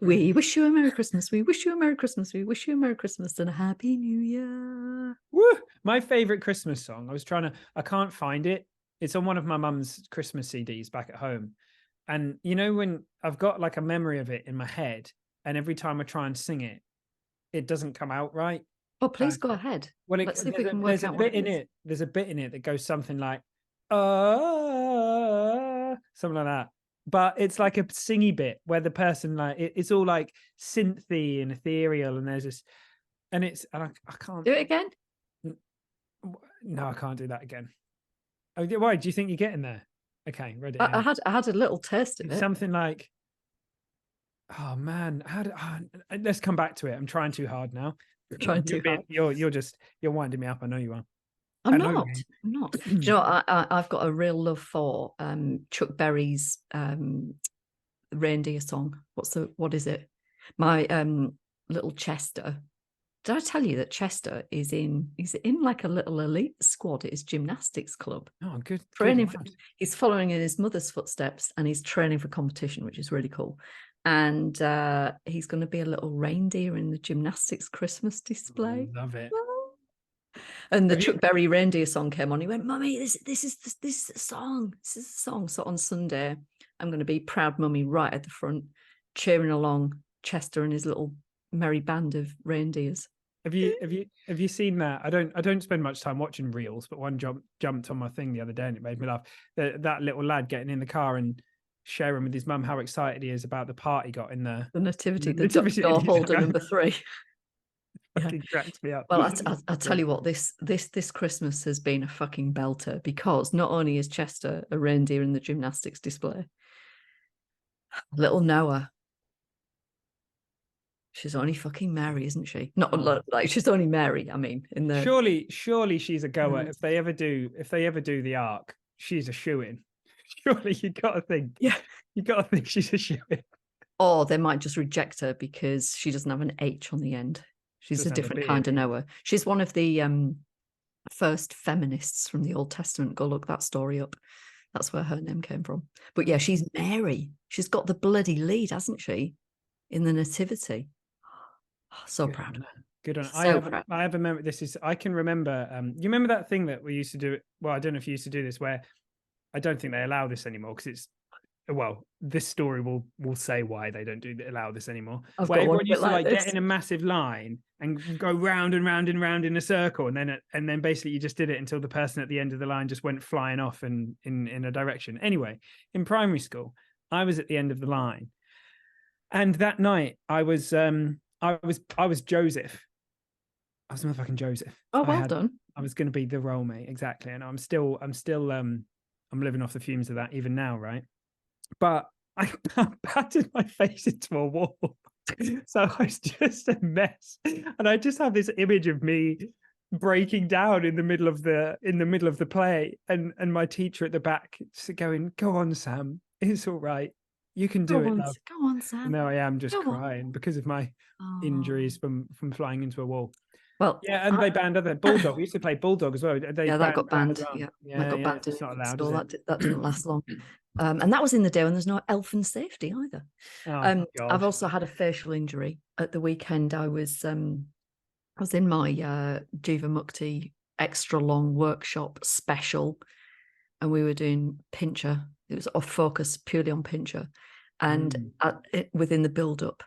We wish you a Merry Christmas. We wish you a Merry Christmas. We wish you a Merry Christmas and a Happy New Year. Woo! My favorite Christmas song. I can't find it. It's on one of my mum's Christmas CDs back at home. And you know, when I've got like a memory of it in my head, and every time I try and sing it, it doesn't come out right. Oh, please go ahead. Well, Let's see if we can work out what it is. There's a bit in it that goes something like, something like that. But it's like a singy bit where the person it's all like synthy and ethereal, and there's this, and I can't do it again. No, I can't do that again. Oh, why? Do you think you're getting there? Okay, ready. I had a little taste of it. Something like, oh man, let's come back to it. I'm trying too hard now. Hard. You're winding me up. I know you are. I'm not. Do you know, I've got a real love for Chuck Berry's reindeer song. What is it? My little Chester. Did I tell you that Chester he's in like a little elite squad at his gymnastics club? Oh, good. Training he's following in his mother's footsteps, and he's training for competition, which is really cool. And he's going to be a little reindeer in the gymnastics Christmas display. Love it. And the Chuck Berry reindeer song came on. He went, "Mummy, this is the song. This is the song." So on Sunday, I'm going to be proud mummy right at the front, cheering along Chester and his little merry band of reindeers. Have you seen that? I don't spend much time watching reels, but one jumped on my thing the other day and it made me laugh. That little lad getting in the car and sharing with his mum how excited he is about the part he got in the nativity, the door holder number 3. Fucking cracks me up. Well, I'll tell you what, this Christmas has been a fucking belter, because not only is Chester a reindeer in the gymnastics display, little Noah, she's only fucking Mary, isn't she? Not like she's only Mary. I mean, in the surely she's a goer. If they ever do the arc, she's a shoo-in. Surely you got to think she's a shoo-in. Or they might just reject her because she doesn't have an H on the end. She's a different kind of Noah. She's one of the first feminists from the Old Testament. Go look that story up. That's where her name came from. But yeah, she's Mary. She's got the bloody lead, hasn't she, in the nativity? Oh, so proud of her. Good on. I have a memory. I can remember. You remember that thing that we used to do? Well, I don't know if you used to do this, where I don't think they allow this anymore because it's. Well, this story will say why they don't allow this anymore. Where everyone used to get in a massive line and go round and round and round in a circle, and then basically you just did it until the person at the end of the line just went flying off in a direction. Anyway, in primary school, I was at the end of the line, and that night I was Joseph. I was motherfucking Joseph. Oh, well done. I was going to be the role mate, exactly, and I'm still I'm living off the fumes of that even now, right? But I battered my face into a wall. So I was just a mess. And I just have this image of me breaking down in the middle of the play, and my teacher at the back going, "Go on, Sam. It's all right. You can do it, love." Go on, Sam. No, I am just crying because of my injuries from flying into a wall. Well, yeah, and they banned other Bulldog. We used to play Bulldog as well. That got banned. That got banned. It's not allowed. So that didn't last long. And that was in the day when there's no health and safety either. I've also had a facial injury at the weekend. I was in my Jiva Mukti extra long workshop special, and we were doing pincher. It was off focus purely on pincher, and within the build up,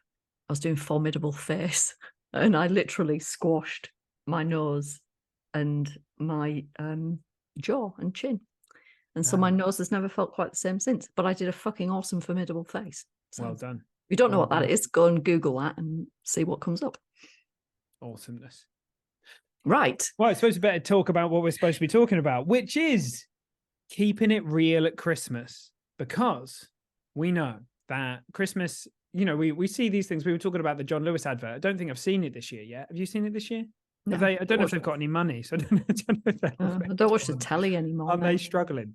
I was doing formidable face. And I literally squashed my nose and my jaw and chin. And so my nose has never felt quite the same since. But I did a fucking awesome, formidable face. So well done. If you don't know what that is, go and Google that and see what comes up. Awesomeness. Right. Well, I suppose we better talk about what we're supposed to be talking about, which is keeping it real at Christmas. Because we know that Christmas... You know, we see these things. We were talking about the John Lewis advert. I don't think I've seen it this year yet. Have you seen it this year? No, I don't know if they've got any money. So I don't watch the telly anymore. Are they struggling?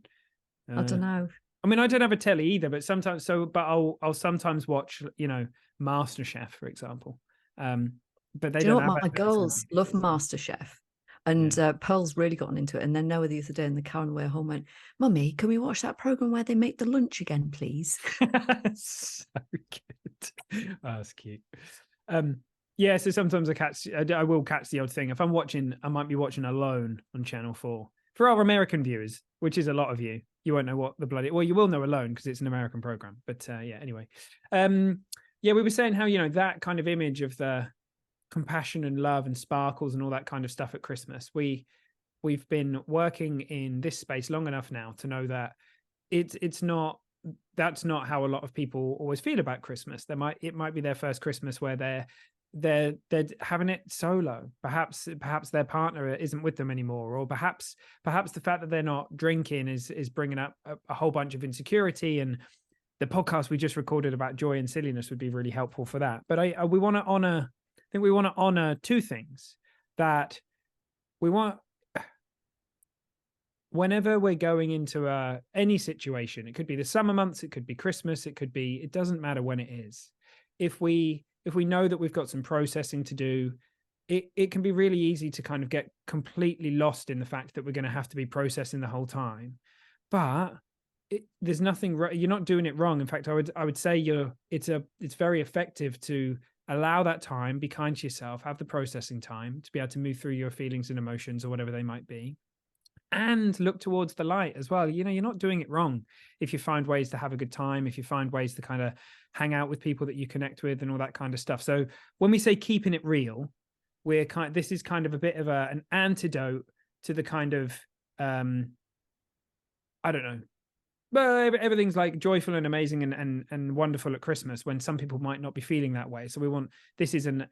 I don't know. I mean, I don't have a telly either, but sometimes. I'll sometimes watch, MasterChef, for example. But they do you know what? My girls love MasterChef. And Pearl's really gotten into it. And then Noah the other day in the car on the way home went, "Mummy, can we watch that program where they make the lunch again, please?" So good. That's cute. Yeah, so sometimes I will catch the odd thing. If I'm watching, I might be watching Alone on Channel 4. For our American viewers, which is a lot of you, you won't know what the bloody, well, you will know Alone because it's an American program. But yeah, anyway. Yeah, we were saying how, that kind of image of the compassion and love and sparkles and all that kind of stuff at Christmas. We've been working in this space long enough now to know that that's not how a lot of people always feel about Christmas. It might be their first Christmas where they're having it solo. Perhaps their partner isn't with them anymore, or perhaps the fact that they're not drinking is bringing up a whole bunch of insecurity. And the podcast we just recorded about joy and silliness would be really helpful for that. But we want to honor. I think we want to honor two things that we want. Whenever we're going into any situation, it could be the summer months, it could be Christmas, it doesn't matter when it is. If we know that we've got some processing to do, it can be really easy to kind of get completely lost in the fact that we're going to have to be processing the whole time. But there's nothing, you're not doing it wrong. In fact, I would say it's very effective to allow that time, be kind to yourself, have the processing time to be able to move through your feelings and emotions or whatever they might be. And look towards the light as well. You're not doing it wrong if you find ways to have a good time, if you find ways to kind of hang out with people that you connect with and all that kind of stuff. So when we say keeping it real, this is kind of a bit of an antidote to the kind of, I don't know, but everything's like joyful and amazing and wonderful at Christmas when some people might not be feeling that way. So this is an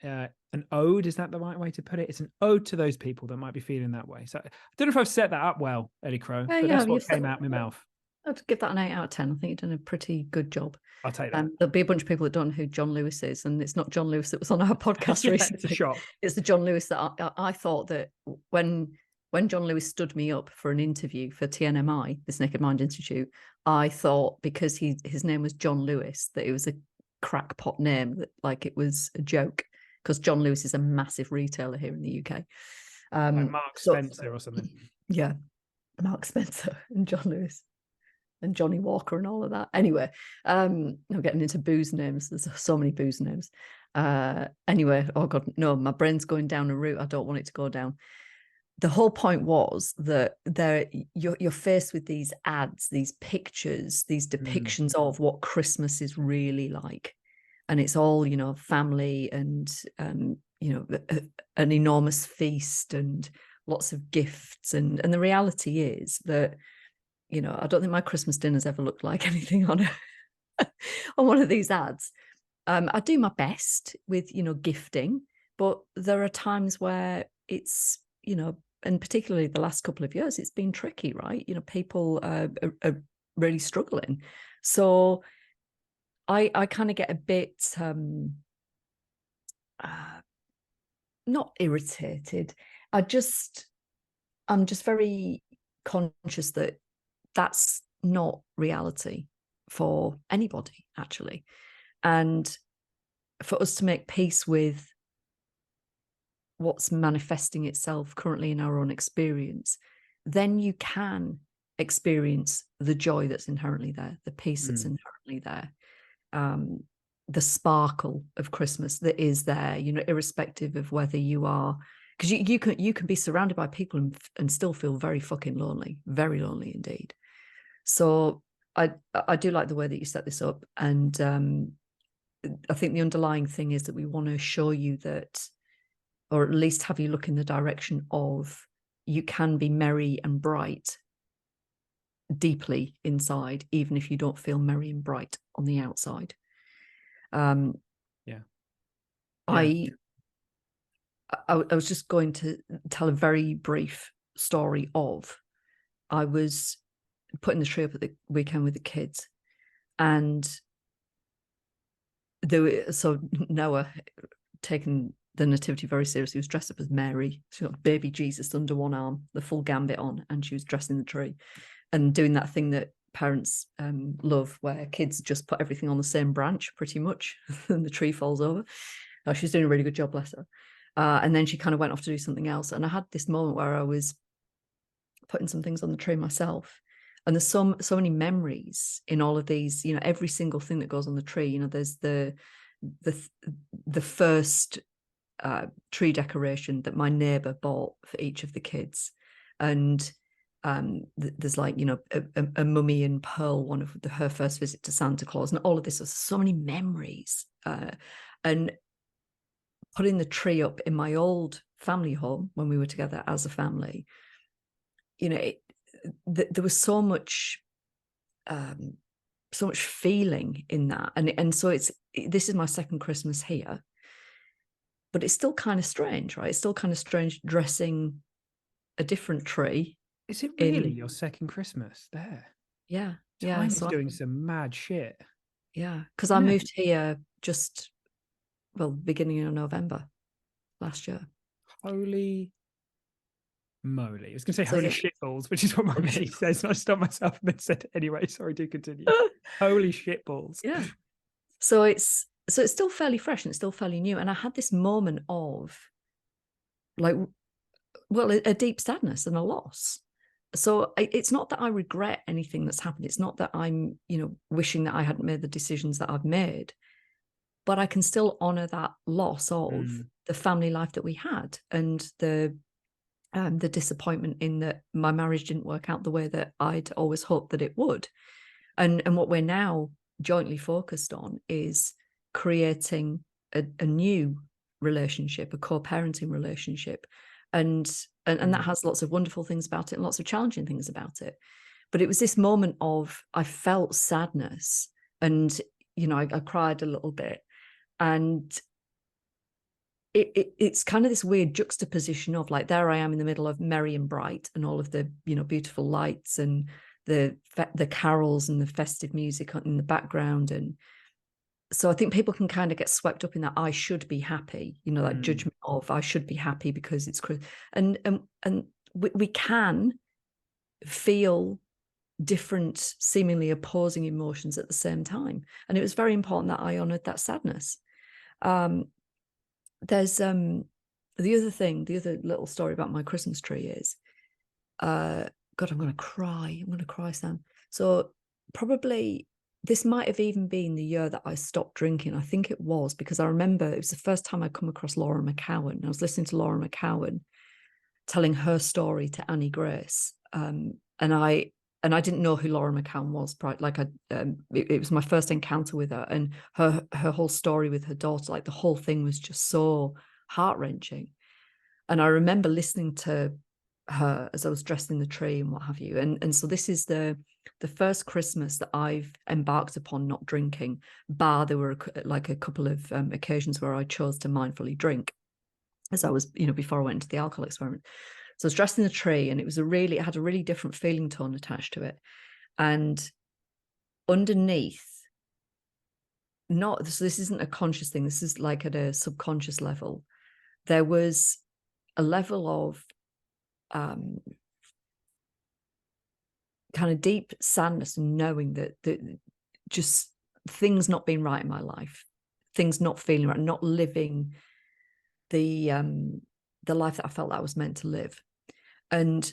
ode. Is that the right way to put it? It's an ode to those people that might be feeling that way. So I don't know if I've set that up well, Eddie Crow, but that's what came out of my mouth. I'd give that an 8 out of 10. I think you've done a pretty good job. I'll take that. There'll be a bunch of people that don't know who John Lewis is, and it's not John Lewis that was on our podcast recently. It's a shock. It's the John Lewis that I thought that when John Lewis stood me up for an interview for TNMI, this Naked Mind Institute, I thought because his name was John Lewis that it was a crackpot name, that like it was a joke, because John Lewis is a massive retailer here in the UK. Like Mark Spencer or something. Yeah, Mark Spencer and John Lewis and Johnny Walker and all of that. Anyway, I'm getting into booze names. There's so many booze names. Anyway, oh God, no, my brain's going down a route I don't want it to go down. The whole point was that you're faced with these ads, these pictures, these depictions of what Christmas is really like. And it's all, family and, an enormous feast and lots of gifts. And the reality is that, I don't think my Christmas dinner's ever looked like anything on one of these ads. I do my best with, gifting, but there are times where it's, and particularly the last couple of years, it's been tricky, right? People are really struggling. So I kind of get a bit not irritated. I'm just very conscious that that's not reality for anybody, actually. And for us to make peace with what's manifesting itself currently in our own experience, then you can experience the joy that's inherently there, the peace that's inherently there, the sparkle of Christmas that is there, irrespective of whether you are, because you can be surrounded by people and still feel very fucking lonely, very lonely indeed. So I do like the way that you set this up, and I think the underlying thing is that we want to show you that, or at least have you look in the direction of, you can be merry and bright deeply inside, even if you don't feel merry and bright on the outside. I was just going to tell a very brief story of, I was putting the tree up at the weekend with the kids, and so Noah, taking the nativity very seriously, was dressed up as Mary. She got baby Jesus under one arm, the full gambit on, and she was dressing the tree and doing that thing that parents love, where kids just put everything on the same branch pretty much and the tree falls over. She's doing a really good job, bless her. And then she kind of went off to do something else, and I had this moment where I was putting some things on the tree myself, and there's so many memories in all of these, every single thing that goes on the tree. There's the the first tree decoration that my neighbor bought for each of the kids. And there's like, you know, a mummy and Pearl, one of her first visit to Santa Claus, and all of this. There's so many memories. And putting the tree up in my old family home when we were together as a family, you know, there was so much feeling in that. And so this is my second Christmas here, but it's still kind of strange, right? It's still kind of strange dressing a different tree. Is it really your second Christmas there? Yeah. Time is doing some mad shit. Yeah. Because I moved here beginning of November last year. Holy moly. I was going to say holy shitballs, which is what my mate says. And I stopped myself and then said, anyway, sorry, do continue. Holy shitballs. Yeah. So it's still fairly fresh and it's still fairly new. And I had this moment of like, well, a deep sadness and a loss. So it's not that I regret anything that's happened. It's not that I'm, you know, wishing that I hadn't made the decisions that I've made, but I can still honor that loss of the family life that we had, and the disappointment in that my marriage didn't work out the way that I'd always hoped that it would. And what we're now jointly focused on is creating a new relationship, a co-parenting relationship. And that has lots of wonderful things about it and lots of challenging things about it. But it was this moment of, I felt sadness, and, you know, I cried a little bit. And it's kind of this weird juxtaposition of like, there I am in the middle of merry and bright and all of the, you know, beautiful lights and the carols and the festive music in the background. And so I think people can kind of get swept up in that I should be happy, you know, that judgment of I should be happy because it's and we can feel different, seemingly opposing emotions at the same time. And it was very important that I honored that sadness. There's the other little story about my Christmas tree is, God, I'm going to cry, Sam. So probably this might have even been the year that I stopped drinking. I think it was, because I remember it was the first time I'd come across Laura McCowan. I was listening to Laura McCowan telling her story to Annie Grace. And I didn't know who Laura McCowan was. Like it was my first encounter with her, and her whole story with her daughter, like the whole thing was just so heart-wrenching. And I remember listening to her as I was dressing the tree and what have you. And so this is the first Christmas that I've embarked upon not drinking, bar there were like a couple of occasions where I chose to mindfully drink as I was, you know, before I went into the alcohol experiment. So I was dressing the tree, and it had a really different feeling tone attached to it. And underneath, so this isn't a conscious thing, this is like at a subconscious level, there was a level of kind of deep sadness, and knowing that just things not being right in my life, things not feeling right, not living the life that I felt that I was meant to live. And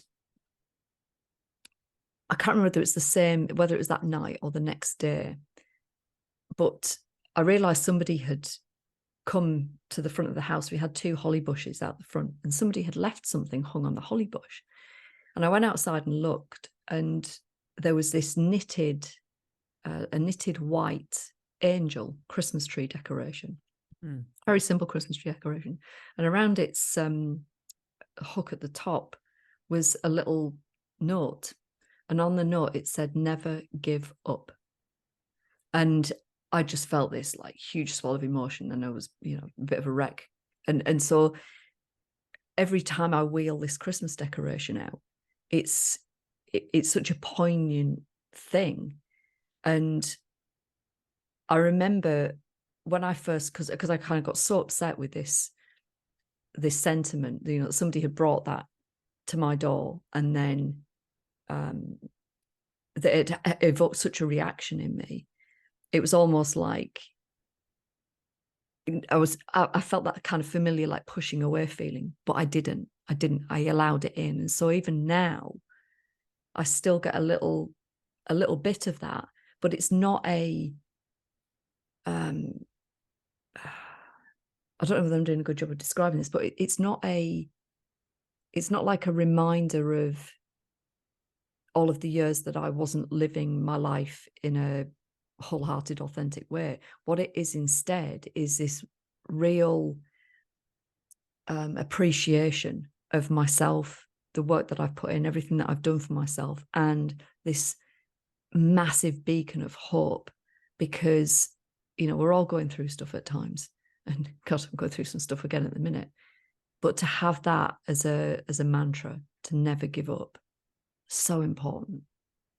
I can't remember whether it's the same, whether it was that night or the next day, but I realized somebody had come to the front of the house. We had 2 holly bushes out the front, and somebody had left something hung on the holly bush. And I went outside and looked, and there was this knitted white angel Christmas tree decoration. Very simple Christmas tree decoration. And around its hook at the top was a little note. And on the note, it said, "Never give up." And I just felt this like huge swell of emotion, and I was, you know, a bit of a wreck. And so every time I wheel this Christmas decoration out, it's such a poignant thing. And I remember when I first, because I kind of got so upset with this sentiment, you know, somebody had brought that to my door, and then that it evoked such a reaction in me. It was almost like I felt that kind of familiar, like pushing away feeling, but I didn't. I allowed it in. And so even now, I still get a little bit of that, but it's not a I don't know whether I'm doing a good job of describing this, but it's not like a reminder of all of the years that I wasn't living my life in a wholehearted, authentic way. What it is instead is this real appreciation of myself, the work that I've put in, everything that I've done for myself, and this massive beacon of hope, because, we're all going through stuff at times, and God, I'm going through some stuff again at the minute, but to have that as a mantra, to never give up, so important.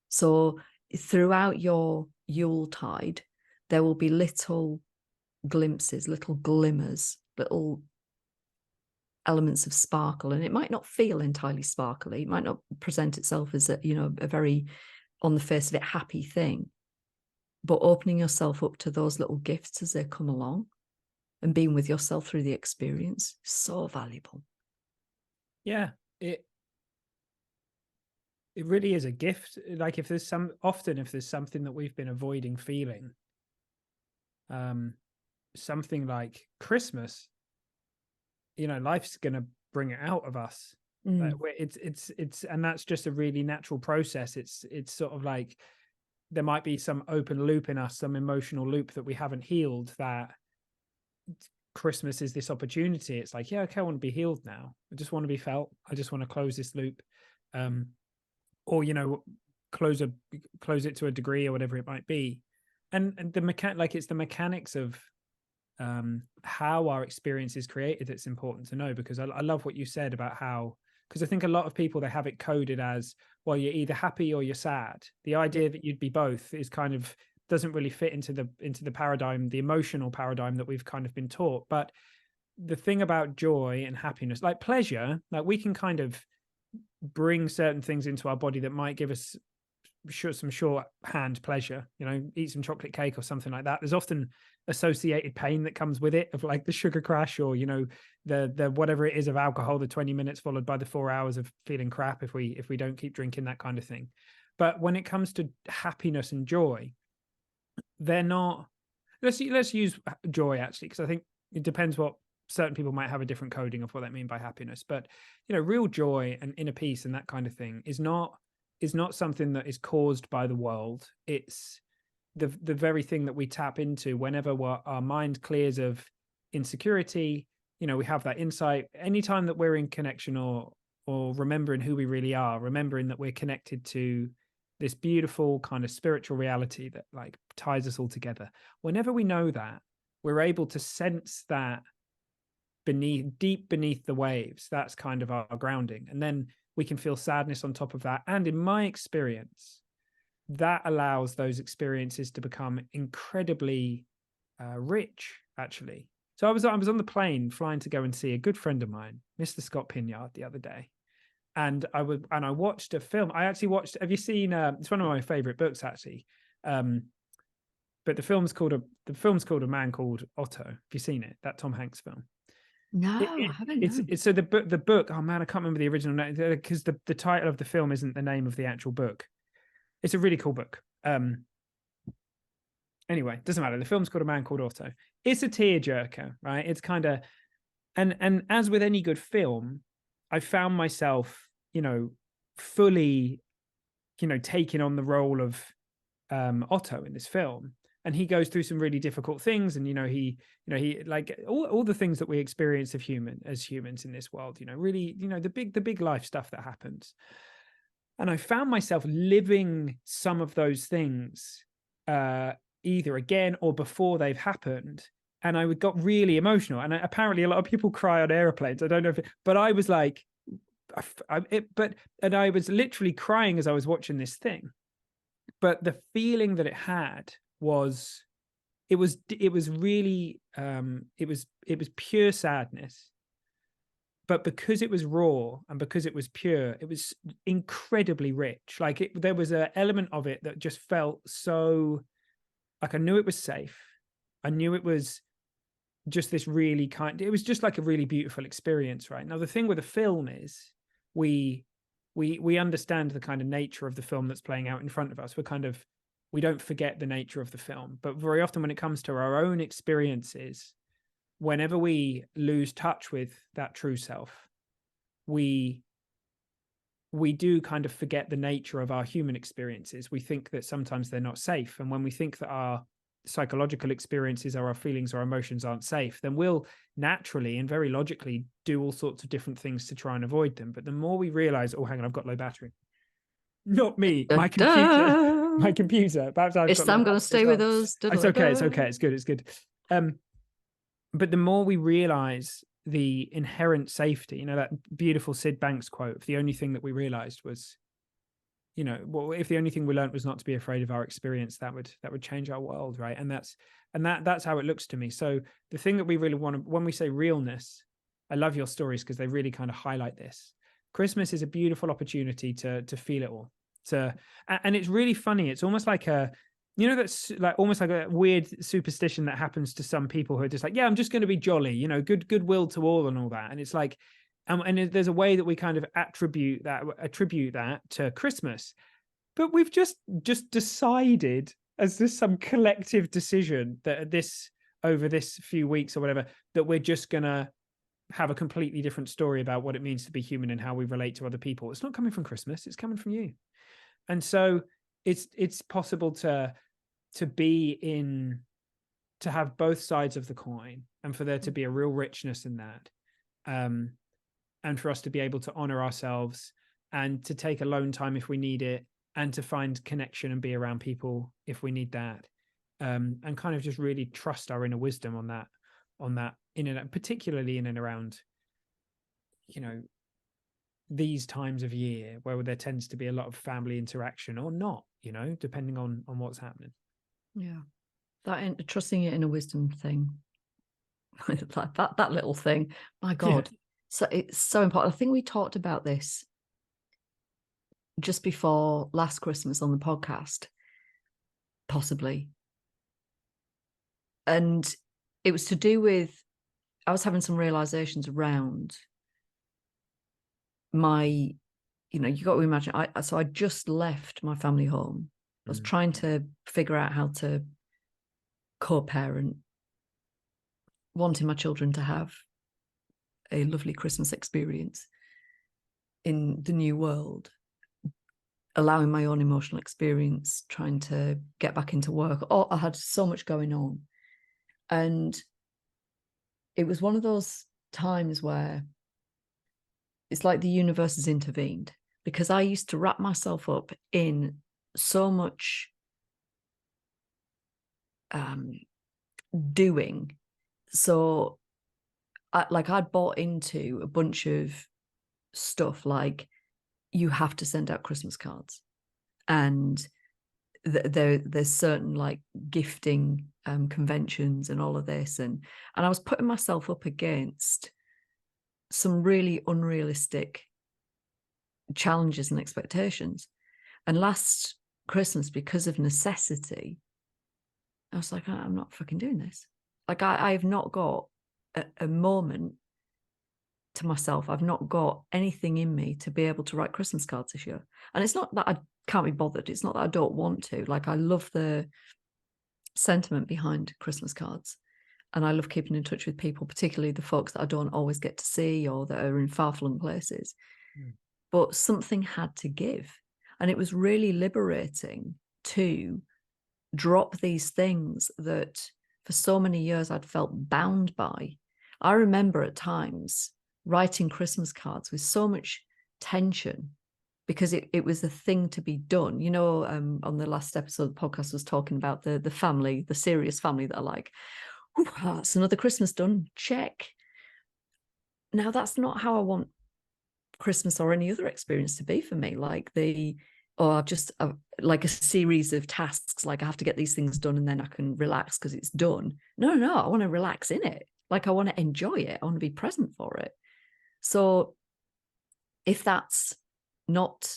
So throughout your Yuletide, there will be little glimpses, little glimmers, little elements of sparkle, and it might not feel entirely sparkly. It might not present itself as a very, on the face of it, happy thing, but opening yourself up to those little gifts as they come along and being with yourself through the experience, so valuable. Yeah, it really is a gift. Like, if there's something that we've been avoiding feeling, something like Christmas, life's gonna bring it out of us. Like, it's and that's just a really natural process. It's sort of like there might be some open loop in us, some emotional loop that we haven't healed, that Christmas is this opportunity. It's like, yeah, okay, I want to be healed now. I just want to be felt. I just want to close this loop. Or close it to a degree, or whatever it might be. And the it's the mechanics of how our experience is created that's important to know, because I love what you said about how, because I think a lot of people, they have it coded as, well, you're either happy or you're sad. The idea that you'd be both is kind of doesn't really fit into the paradigm, the emotional paradigm that we've kind of been taught. But the thing about joy and happiness, like pleasure, like we can kind of bring certain things into our body that might give us some shorthand pleasure, eat some chocolate cake or something like that. There's often associated pain that comes with it, of like the sugar crash, or the whatever it is of alcohol, the 20 minutes followed by the 4 hours of feeling crap if we don't keep drinking, that kind of thing. But when it comes to happiness and joy, they're not, let's use joy actually, because I think it depends what certain people might have a different coding of what they mean by happiness. But real joy and inner peace and that kind of thing is not something that is caused by the world. It's the very thing that we tap into whenever our mind clears of insecurity. We have that insight anytime that we're in connection, or remembering who we really are, remembering that we're connected to this beautiful kind of spiritual reality that like ties us all together. Whenever we know that, we're able to sense that deep beneath the waves. That's kind of our grounding. And then we can feel sadness on top of that. And in my experience, that allows those experiences to become incredibly rich, actually. So I was on the plane flying to go and see a good friend of mine, Mr. Scott Pinyard, the other day. And I watched a film. I actually watched, have you seen, it's one of my favorite books actually. But the film's called A Man Called Otto. Have you seen it? That Tom Hanks film? No, I haven't. It's so the book. Oh man, I can't remember the original name, because the title of the film isn't the name of the actual book. It's a really cool book. Anyway, doesn't matter. The film's called A Man Called Otto. It's a tearjerker, right? It's kind of, and as with any good film, I found myself, fully, taking on the role of Otto in this film. And he goes through some really difficult things, and he like all the things that we experience as humans in this world, really, the big life stuff that happens. And I found myself living some of those things either again or before they've happened, and I got really emotional. And apparently a lot of people cry on airplanes. I don't know but I was like, and I was literally crying as I was watching this thing. But the feeling that it had was, it was really, it was pure sadness. But because it was raw and because it was pure, it was incredibly rich. Like there was an element of it that just felt so, like I knew it was safe. I knew it was just this really it was just like a really beautiful experience, right? Now, the thing with the film is we understand the kind of nature of the film that's playing out in front of us. We don't forget the nature of the film. But very often when it comes to our own experiences, whenever we lose touch with that true self, we do kind of forget the nature of our human experiences. We think that sometimes they're not safe. And when we think that our psychological experiences or our feelings or emotions aren't safe, then we'll naturally and very logically do all sorts of different things to try and avoid them. But the more we realize, oh, hang on, I've got low battery. Not me, my computer. My computer. Perhaps I've Is Sam going to stay with us? It's okay. It's okay. It's good. It's good. But the more we realize the inherent safety, you know, that beautiful Sid Banks quote, if the only thing that we realized was, you know, well, if the only thing we learned was not to be afraid of our experience, that would change our world, right? And that's how it looks to me. So the thing that we really want to, when we say realness, I love your stories because they really kind of highlight this. Christmas is a beautiful opportunity to feel it all. And it's really funny. It's almost like that's like almost like a weird superstition that happens to some people who are just like, yeah, I'm just going to be jolly, you know, goodwill to all and all that. And it's like, and there's a way that we kind of attribute that to Christmas, but we've just decided as this some collective decision that over this few weeks or whatever, that we're just going to have a completely different story about what it means to be human and how we relate to other people. It's not coming from Christmas, it's coming from you. And so it's possible to have both sides of the coin, and for there to be a real richness in that, and for us to be able to honor ourselves and to take alone time if we need it, and to find connection and be around people if we need that, and kind of just really trust our inner wisdom on that particularly in and around, you know, these times of year where there tends to be a lot of family interaction or not, you know, depending on what's happening. Yeah, that trusting your inner wisdom thing, like that little thing. My God, yeah. So it's so important. I think we talked about this just before last Christmas on the podcast, possibly, and it was to do with, I was having some realizations around my, you know, you got to imagine, so I just left my family home. I was trying to figure out how to co-parent, wanting my children to have a lovely Christmas experience in the new world, allowing my own emotional experience, trying to get back into work. Oh, I had so much going on. And it was one of those times where it's like the universe has intervened, because I used to wrap myself up in so much doing. So I'd bought into a bunch of stuff, like you have to send out Christmas cards, and there's certain like gifting conventions and all of this, and I was putting myself up against some really unrealistic challenges and expectations. And last Christmas, because of necessity, I was like, I'm not fucking doing this. Like I've not got a moment to myself. I've not got anything in me to be able to write Christmas cards this year. And it's not that I can't be bothered. It's not that I don't want to. Like, I love the sentiment behind Christmas cards, and I love keeping in touch with people, particularly the folks that I don't always get to see or that are in far-flung places. But something had to give. And it was really liberating to drop these things that for so many years I'd felt bound by. I remember at times writing Christmas cards with so much tension, because it was a thing to be done. You know, on the last episode, the podcast was talking about the family, the serious family that are like, that's another Christmas done, check. Now, that's not how I want Christmas or any other experience to be for me. Like like a series of tasks, like I have to get these things done and then I can relax because it's done. No, I want to relax in it. Like, I want to enjoy it. I want to be present for it. So if that's not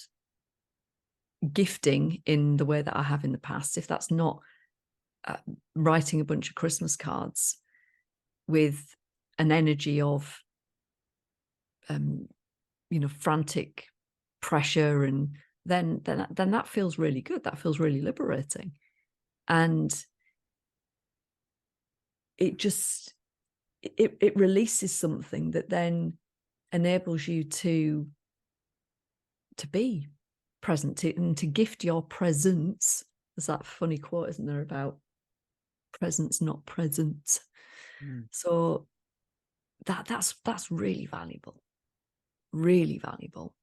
gifting in the way that I have in the past, if that's not writing a bunch of Christmas cards with an energy of frantic pressure, and then that feels really good. That feels really liberating. And it just, it releases something that then enables you to be present, and to gift your presence. There's that funny quote, isn't there, about presence, not presents. So that's really valuable, really valuable.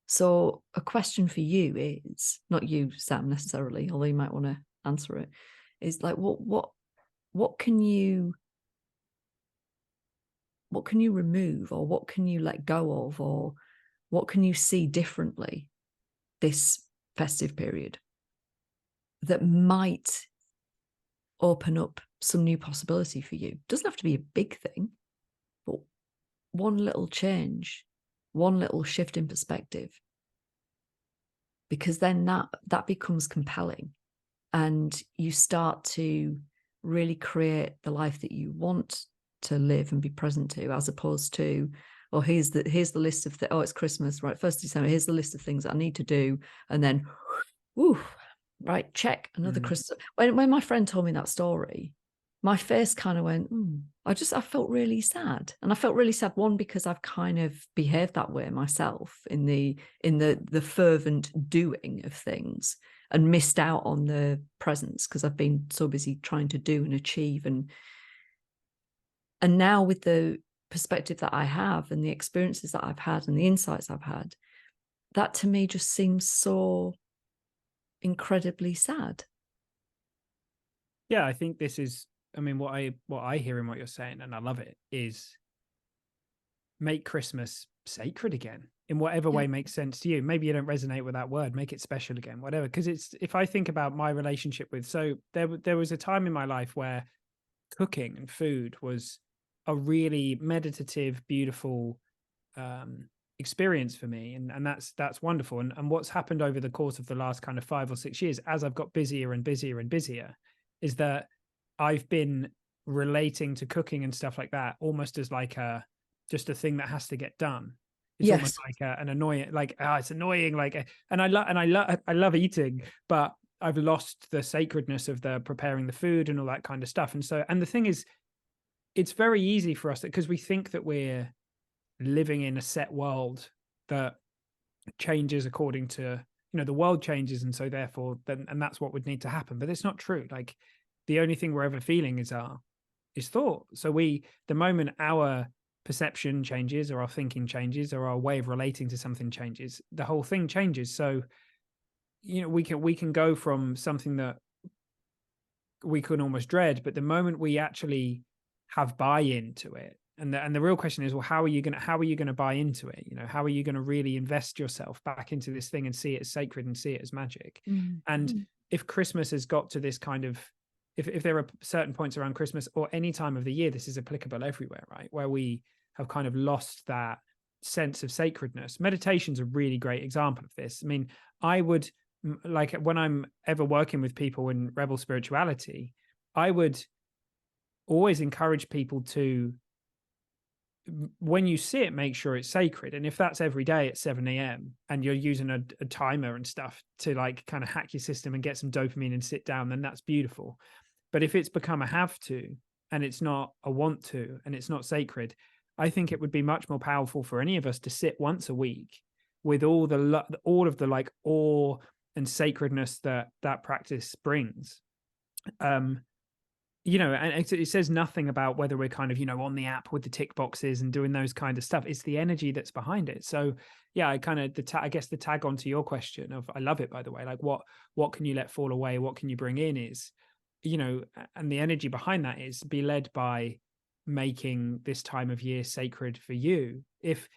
So a question for you is, not you, Sam, necessarily, although you might want to answer it, is like, what can you remove, or what can you let go of, or what can you see differently this festive period that might open up some new possibility for you? Doesn't have to be a big thing, but one little change, one little shift in perspective, because then that becomes compelling, and you start to really create the life that you want to live and be present to, as opposed to, oh, here's the list of it's Christmas, right, 1st December, here's the list of things that I need to do, and then right, check, another Christmas. When my friend told me that story, my face kind of went, I felt really sad. And I felt really sad, one, because I've kind of behaved that way myself in the fervent doing of things, and missed out on the presence because I've been so busy trying to do and achieve. And now, with the perspective that I have, and the experiences that I've had, and the insights I've had, that to me just seems so incredibly sad. Yeah, I think this is, I mean, what I hear in what you're saying, and I love it, is make Christmas sacred again in whatever way makes sense to you. Maybe you don't resonate with that word, make it special again, whatever. Because if I think about my relationship with, so there was a time in my life where cooking and food was a really meditative, beautiful experience for me, and that's wonderful. And what's happened over the course of the last kind of 5 or 6 years, as I've got busier and busier and busier, is that I've been relating to cooking and stuff like that almost as like just a thing that has to get done. It's almost like an annoying, like, it's annoying, like, and I love eating, but I've lost the sacredness of the preparing the food and all that kind of stuff. And so, and the thing is, it's very easy for us, because we think that we're living in a set world that changes according to, the world changes, and so therefore then, and that's what would need to happen. But it's not true. Like, the only thing we're ever feeling is thought. So the moment our perception changes, or our thinking changes, or our way of relating to something changes, the whole thing changes. So, we can go from something that we could almost dread, but the moment we actually have buy-in to it, and the real question is, well, how are you going to buy into it? How are you going to really invest yourself back into this thing and see it as sacred and see it as magic? And if Christmas has got to this kind of, if there are certain points around Christmas, or any time of the year, this is applicable everywhere, right? Where we have kind of lost that sense of sacredness. Meditation's a really great example of this. I mean, I would, like, when I'm ever working with people in rebel spirituality, I would always encourage people to, when you sit, make sure it's sacred. And if that's every day at 7 a.m. and you're using a timer and stuff to, like, kind of hack your system and get some dopamine and sit down, then that's beautiful. But if it's become a have to, and it's not a want to, and it's not sacred, I think it would be much more powerful for any of us to sit once a week with all of the like awe and sacredness that practice brings. And it says nothing about whether we're kind of, on the app with the tick boxes and doing those kind of stuff. It's the energy that's behind it. So yeah, I guess the tag on to your question of, I love it, by the way, like, what can you let fall away? What can you bring in is, and the energy behind that is, be led by making this time of year sacred for you. If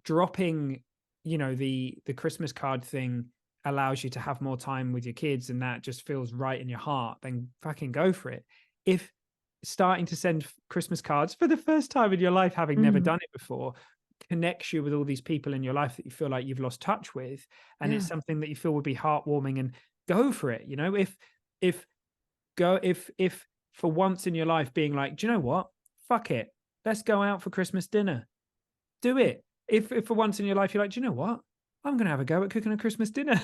dropping, the Christmas card thing allows you to have more time with your kids, and that just feels right in your heart, then fucking go for it. If starting to send Christmas cards for the first time in your life, having never done it before, connects you with all these people in your life that you feel like you've lost touch with, and it's something that you feel would be heartwarming, and go for it. If for once in your life being like, do you know what? Fuck it. Let's go out for Christmas dinner. Do it. If for once in your life you're like, do you know what? I'm going to have a go at cooking a Christmas dinner.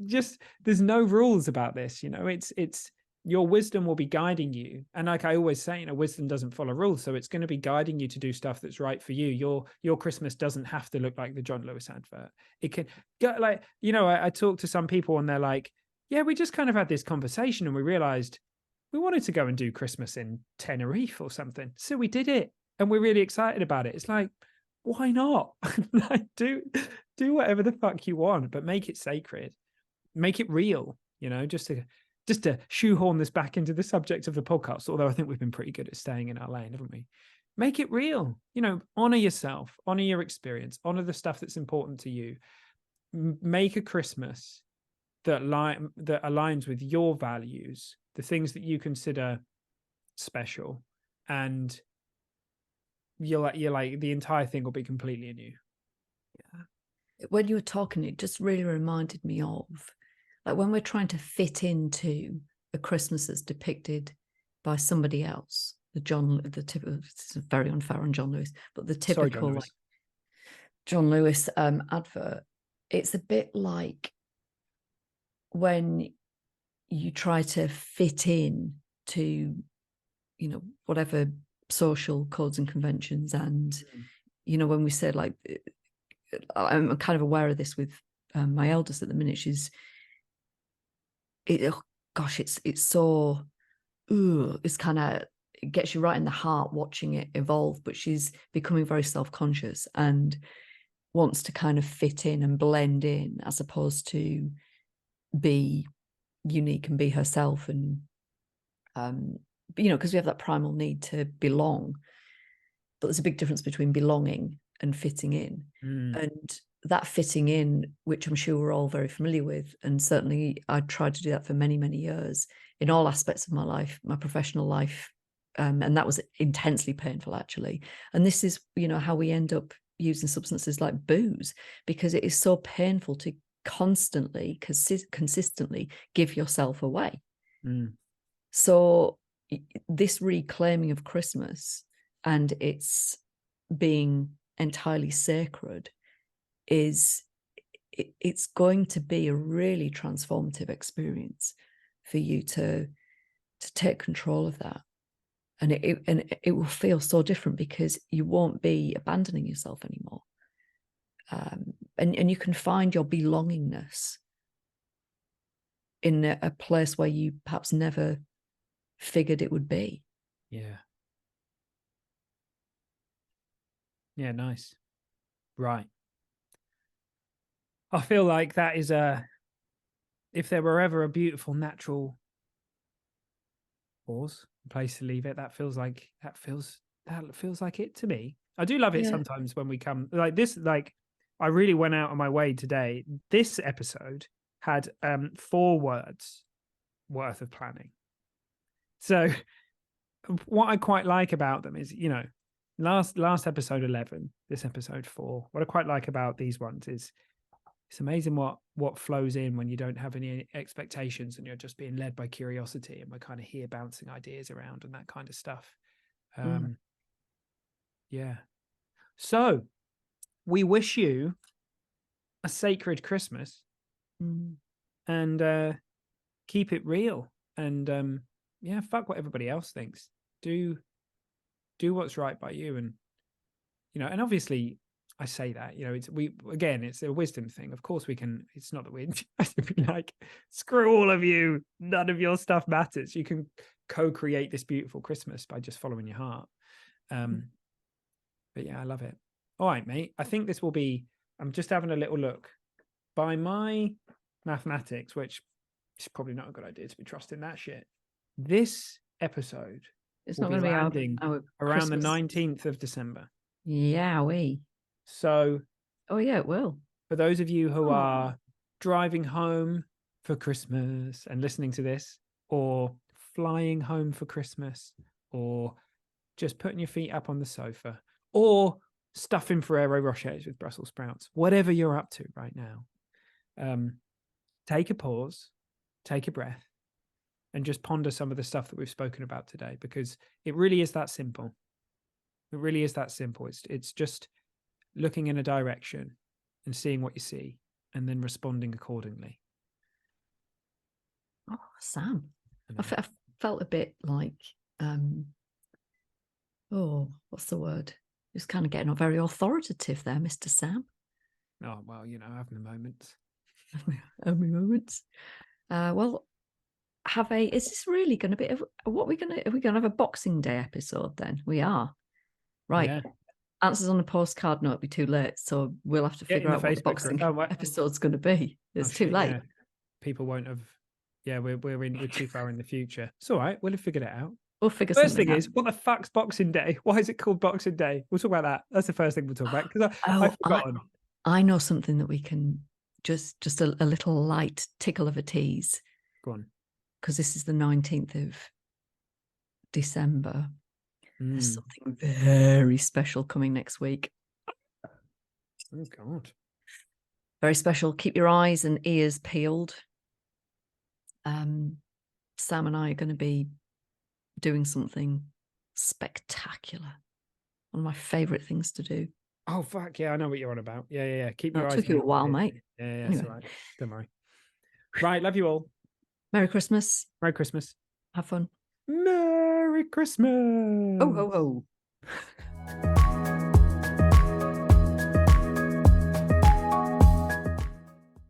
Just, there's no rules about this. It's your wisdom will be guiding you. And like I always say, wisdom doesn't follow rules. So it's going to be guiding you to do stuff that's right for you. Your Christmas doesn't have to look like the John Lewis advert. It can go like, I talk to some people and they're like, yeah, we just kind of had this conversation and we realized we wanted to go and do Christmas in Tenerife or something. So we did it and we're really excited about it. It's like, why not? Like, do whatever the fuck you want, but make it sacred, make it real, just to shoehorn this back into the subject of the podcast, although I think we've been pretty good at staying in our lane, haven't we? Make it real, honor yourself, honor your experience, honor the stuff that's important to you. Make a Christmas that aligns with your values, the things that you consider special, and you're like the entire thing will be completely new. Yeah. When you were talking, it just really reminded me of like when we're trying to fit into a Christmas that's depicted by somebody else, the typical, it's very unfair on John Lewis, but the typical John Lewis advert, it's a bit like when you try to fit in to, whatever social codes and conventions. And, when we say like, I'm kind of aware of this with my eldest at the minute, it's so, it's kind of, it gets you right in the heart watching it evolve, but she's becoming very self-conscious and wants to kind of fit in and blend in as opposed to be unique and be herself. And, because we have that primal need to belong, but there's a big difference between belonging and fitting in. And that fitting in, which I'm sure we're all very familiar with, and certainly I tried to do that for many, many years in all aspects of my life, my professional life, and that was intensely painful, actually. And this is, how we end up using substances like booze, because it is so painful to constantly, consistently give yourself away. So this reclaiming of Christmas and its being entirely sacred it's going to be a really transformative experience for you to take control of that. And it will feel so different because you won't be abandoning yourself anymore. And you can find your belongingness in a place where you perhaps never figured it would be. Yeah. Yeah, nice. Right. I feel like that is if there were ever a beautiful natural place to leave it, that feels like it to me. I do love it sometimes when we come like this, like I really went out of my way today. This episode had 4 words worth of planning. So what I quite like about them is, last episode 11, this episode 4, what I quite like about these ones is it's amazing what flows in when you don't have any expectations and you're just being led by curiosity, and we're kind of here bouncing ideas around and that kind of stuff. Yeah. So we wish you a sacred Christmas and keep it real. And fuck what everybody else thinks. Do what's right by you. And, and obviously I say that, it's a wisdom thing. Of course we can, it's not that we be like, screw all of you, none of your stuff matters. You can co-create this beautiful Christmas by just following your heart. But yeah, I love it. All right, mate. I think this will be, I'm just having a little look. By my mathematics, which is probably not a good idea to be trusting that shit, this episode it's not going to be landing our around Christmas. the 19th of December. Yeah, So, oh yeah, it will. For those of you who are driving home for Christmas and listening to this, or flying home for Christmas, or just putting your feet up on the sofa, or stuffing Ferrero Rochers with Brussels sprouts, whatever you're up to right now, take a pause, take a breath, and just ponder some of the stuff that we've spoken about today, because it really is that simple. It really is that simple. It's just looking in a direction and seeing what you see and then responding accordingly. Oh, Sam, I felt a bit like, what's the word? Just kind of getting very authoritative there, Mr. Sam. Oh, well, you know, having the moments. Having moments. Well, is this really going to be, are we going to have a Boxing Day episode then? We are. Right. Yeah. Answers on a postcard note be too late, so we'll have to figure out what the boxing episode's going to be. It's too late. Yeah. People won't have. Yeah, we're too far in the future. It's all right. We'll have figured it out. We'll figure. First thing is, what the fuck's Boxing Day? Why is it called Boxing Day? We'll talk about that. That's the first thing we'll talk about because I've forgotten. I know something that we can just a little light tickle of a tease. Go on. Because this is the 19th of December. There's something very special coming next week. Oh, God. Very special. Keep your eyes and ears peeled. Sam and I are going to be doing something spectacular. One of my favourite things to do. Oh, fuck. Yeah, I know what you're on about. Yeah. Keep your eyes. It took you a while, mate. Yeah, anyway. That's all right. Don't worry. Right, love you all. Merry Christmas. Merry Christmas. Have fun. Merry Christmas. Oh, ho, ho.